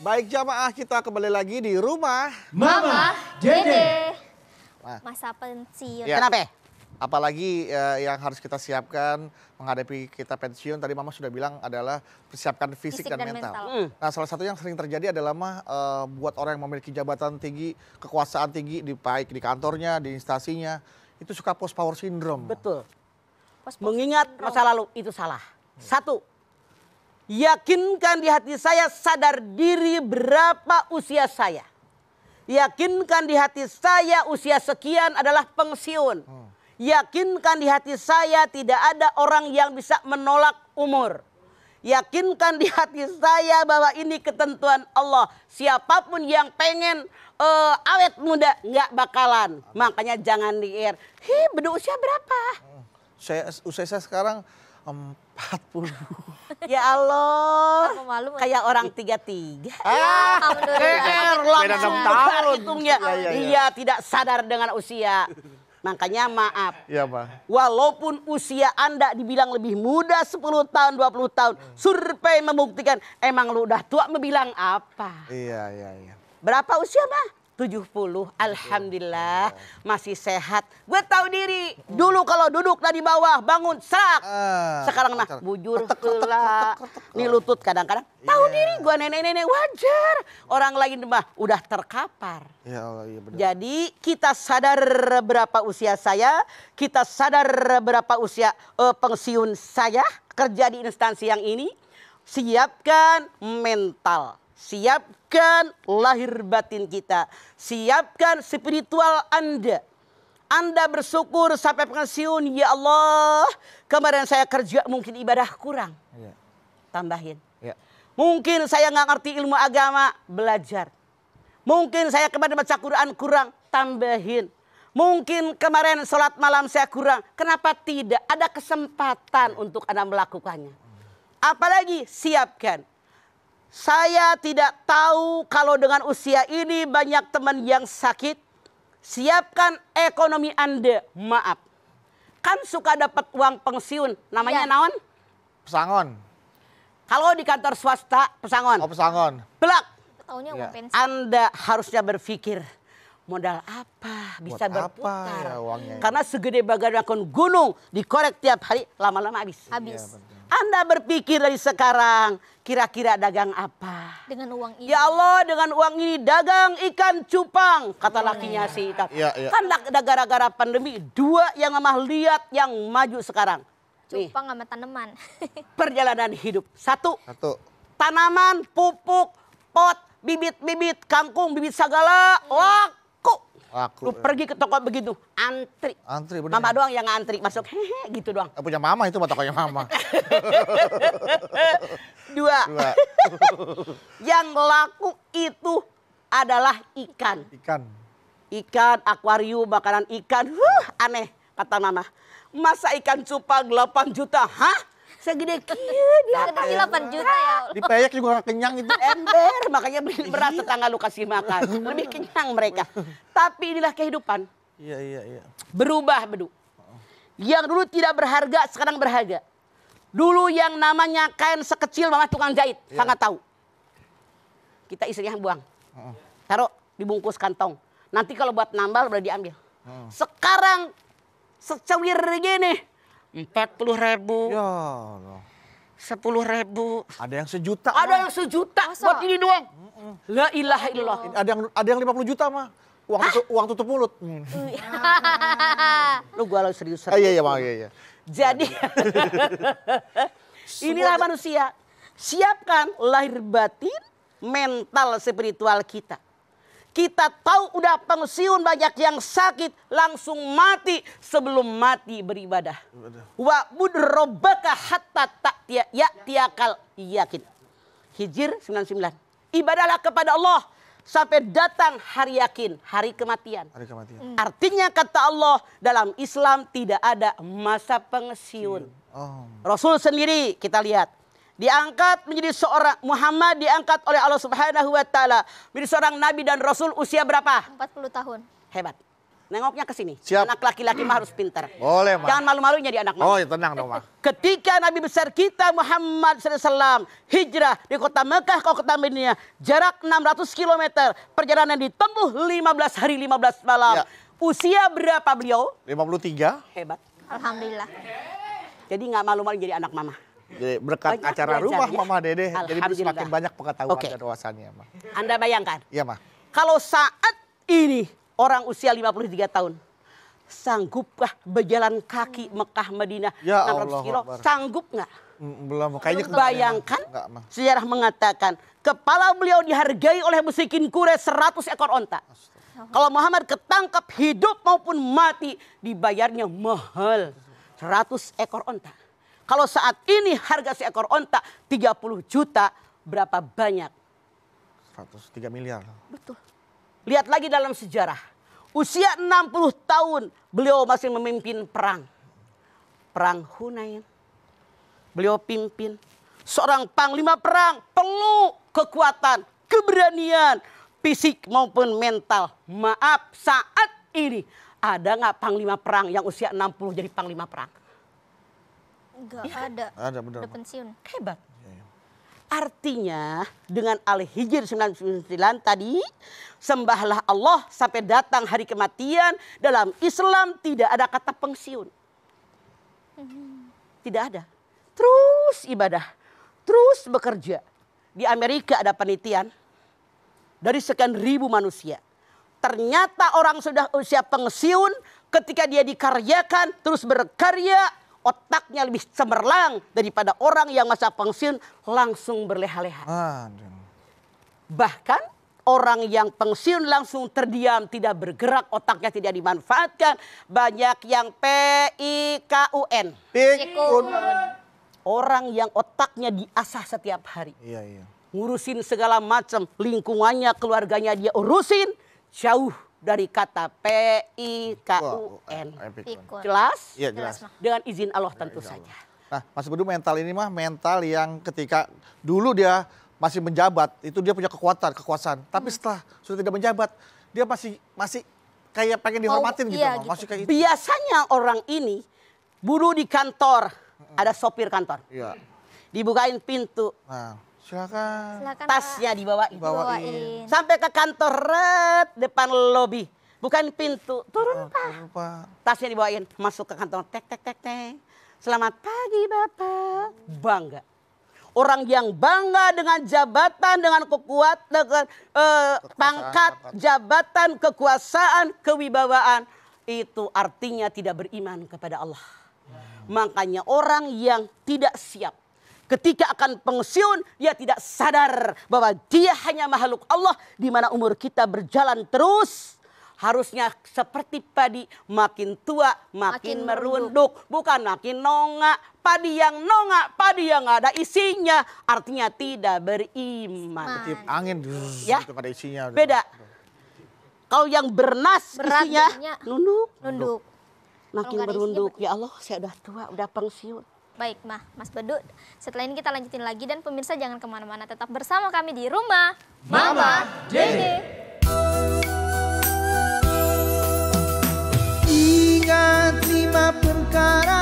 Baik jamaah, kita kembali lagi di rumah Mama Dede. Masa pensiun. Ya. Kenapa? Apalagi yang harus kita siapkan menghadapi kita pensiun. Tadi Mama sudah bilang adalah persiapkan fisik dan mental. Nah, salah satu yang sering terjadi adalah buat orang yang memiliki jabatan tinggi, kekuasaan tinggi baik di kantornya, di instansinya, itu suka post power syndrome. Betul. Mengingat masa lalu itu salah. Satu, yakinkan di hati saya sadar diri berapa usia saya. Yakinkan di hati saya usia sekian adalah pensiun. Yakinkan di hati saya tidak ada orang yang bisa menolak umur. Yakinkan di hati saya bahwa ini ketentuan Allah. Siapapun yang pengen awet muda nggak bakalan. Makanya jangan di-air. Berusia berapa? Usia saya sekarang 40. Ya Allah, Malu, kayak orang 33. Beda 6 tahun. Hitungnya. Iya, tidak sadar dengan usia. Makanya maaf. Iya, Pak. Walaupun usia Anda dibilang lebih muda 10 tahun, 20 tahun. Survei membuktikan emang lu udah tua membilang apa? Iya. Berapa usia mah? 70. Alhamdulillah masih sehat. Gue tahu diri. Dulu kalau duduk dari bawah bangun serak. Sekarang nah bujur heula. Nih lutut kadang-kadang. Tahu diri gue nenek-nenek wajar. Orang lain mah udah terkapar. Ya Allah, iya benar. Jadi kita sadar berapa usia saya. Kita sadar berapa usia pensiun saya. Kerja di instansi yang ini. Siapkan mental. Siapkan lahir batin kita. Siapkan spiritual Anda. Anda bersyukur sampai pensiun. Ya Allah, kemarin saya kerja mungkin ibadah kurang. Ya. Tambahin. Ya. Mungkin saya nggak ngerti ilmu agama. Belajar. Mungkin saya kemarin baca Quran kurang. Tambahin. Mungkin kemarin sholat malam saya kurang. Kenapa tidak? Ada kesempatan untuk Anda melakukannya. Apalagi siapkan. Saya tidak tahu kalau dengan usia ini banyak teman yang sakit. Siapkan ekonomi Anda. Maaf. Kan suka dapat uang pensiun. Namanya naon? Pesangon. Kalau di kantor swasta, pesangon. Oh, pesangon. Belak. Taunya uang pensiun. Anda harusnya berpikir. Modal apa bisa Buat berputar. apa ya uangnya? Karena segede bagan gunung dikorek tiap hari. Lama-lama habis. Habis. Anda berpikir dari sekarang, kira-kira dagang apa? Dengan uang ini. Ya Allah, dengan uang ini dagang ikan cupang, kata lakinya si Itat. Iya. Kan gara-gara pandemi, dua yang mah lihat yang maju sekarang. Nih, Cupang sama tanaman. perjalanan hidup. Satu, Satu. tanaman, pupuk, pot, bibit-bibit, kangkung, bibit segala, laku. Laku. Lu pergi ke toko begitu, antri. Antri bener. Mama doang yang antri, masuk hehe gitu doang. Punya mama itu mah tokonya mama. Dua. Yang laku itu adalah ikan. Ikan, akuarium, makanan ikan. Aneh kata mama. Masa ikan cupang 8 juta? Hah? Segede kia dia. Kecil 8 juta ya. Dipeyek juga gak kenyang itu. Ember, makanya beli beras tetangga lu kasih makan. Lebih kenyang mereka. Tapi inilah kehidupan. Iya. Berubah, Bedu. Yang dulu tidak berharga, sekarang berharga. Dulu yang namanya kain sekecil mama tukang jahit. Sangat tahu. Kita istrinya buang. Taruh, dibungkus kantong. Nanti kalau buat nambal boleh diambil. Sekarang secewir gini. 40.000. Ya Allah. 10.000. Ada yang sejuta. Ada yang sejuta buat ini doang. La ilaha illallah. Ada yang 50 juta mah. Uang tutup mulut. Lu gua serius. Iya. Jadi inilah manusia. Siapkan lahir batin, mental spiritual kita. Kita tahu udah pensiun banyak yang sakit langsung mati sebelum mati beribadah. Wa budrobbaka hatta ya'tiyakal yakin. Hijr 99. Ibadahlah kepada Allah sampai datang hari yakin, hari kematian. Artinya kata Allah dalam Islam tidak ada masa pensiun. Rasul sendiri kita lihat. Diangkat menjadi seorang Muhammad diangkat oleh Allah Subhanahu wa taala menjadi seorang nabi dan rasul usia berapa? 40 tahun. Hebat. Nengoknya ke sini. Siap. Anak laki-laki mah harus pintar. Boleh, Ma. Jangan malu-malu jadi anak mama. Oh, ya tenang dong, Ma. Ketika Nabi besar kita Muhammad SAW hijrah di kota Mekah ke kota Madinah, jarak 600 km, perjalanan ditempuh 15 hari 15 malam. Ya. Usia berapa beliau? 53. Hebat. Alhamdulillah. Jadi nggak malu-malu jadi anak mama. Jadi berkat Banyak acara belajar, rumah ya. Mama Dede, jadi Alhamdulillah. semakin banyak pengetahuan Oke. dan wawasannya, Ma. Anda bayangkan, Iya, Ma. kalau saat ini orang usia 53 tahun, sanggupkah berjalan kaki Mekah Madinah Ya 600 Allah kilo? Akbar. Sanggup nggak? Belum, kayaknya Bayangkan, enggak, Ma. sejarah mengatakan kepala beliau dihargai oleh musyrikin Quraisy 100 ekor onta. Kalau Muhammad ketangkap hidup maupun mati, dibayarnya mahal 100 ekor onta. Kalau saat ini harga seekor onta 30 juta, berapa banyak? 103 miliar. Betul. Lihat lagi dalam sejarah. Usia 60 tahun beliau masih memimpin perang. Perang Hunain. Beliau pimpin. Seorang panglima perang perlu kekuatan, keberanian, fisik maupun mental. Maaf, saat ini ada nggak panglima perang yang usia 60 jadi panglima perang? Enggak ada. Ada, benar. Udah pensiun. Hebat. Artinya dengan Al-Hijr 99 tadi, sembahlah Allah sampai datang hari kematian. Dalam Islam tidak ada kata pensiun. Tidak ada. Terus ibadah, terus bekerja. Di Amerika ada penelitian dari sekian ribu manusia. Ternyata orang sudah usia pensiun, ketika dia dikaryakan terus berkarya, otaknya lebih cemerlang daripada orang yang masa pensiun langsung berleha-leha. Aduh. Bahkan orang yang pensiun langsung terdiam, tidak bergerak, otaknya tidak dimanfaatkan. Banyak yang PIKUN. Pikun. Orang yang otaknya diasah setiap hari. Iya, iya. Ngurusin segala macam, lingkungannya, keluarganya dia urusin. Jauh dari kata PIKUN. Pikun. Jelas? Iya, jelas. Jelas, Ma. Dengan izin Allah tentu saja. Nah, Mas Bedu, mental ini mah mental yang ketika dulu dia masih menjabat, itu dia punya kekuasaan. Tapi setelah sudah tidak menjabat, dia masih kayak pengen dihormatin gitu, iya, Ma. gitu. Masih kayak itu. Biasanya orang ini buruh di kantor, ada sopir kantor. Iya. Dibukain pintu, Nah, silakan. Silakan, tasnya dibawain. Bawain. Sampai ke kantor, depan lobi. Bukain pintu, turun Pak. Turun, Pak. Tasnya dibawain, masuk ke kantor, tek tek tek tek. Selamat pagi Bapak. Bangga. Orang yang bangga dengan jabatan, dengan kekuatan, dengan pangkat, jabatan, kekuasaan, kewibawaan. Itu artinya tidak beriman kepada Allah. Makanya orang yang tidak siap, ketika akan pensiun, dia tidak sadar bahwa dia hanya makhluk Allah, di mana umur kita berjalan terus. Harusnya seperti padi, makin tua makin merunduk, bukan makin nongak. Padi yang nongak, padi yang nggak ada isinya, artinya tidak beriman. Tiup angin, Ya. gitu, ada isinya. Beda. Kalau yang bernas Berat isinya jadinya. nunduk, Nunduk. makin Kalau nggak ada isinya berunduk. Ya Allah, saya udah tua, udah pensiun. Baik, Mas Bedu. Setelah ini kita lanjutin lagi dan pemirsa jangan kemana-mana. Tetap bersama kami di rumah Mama Dede. Ingat 5 perkara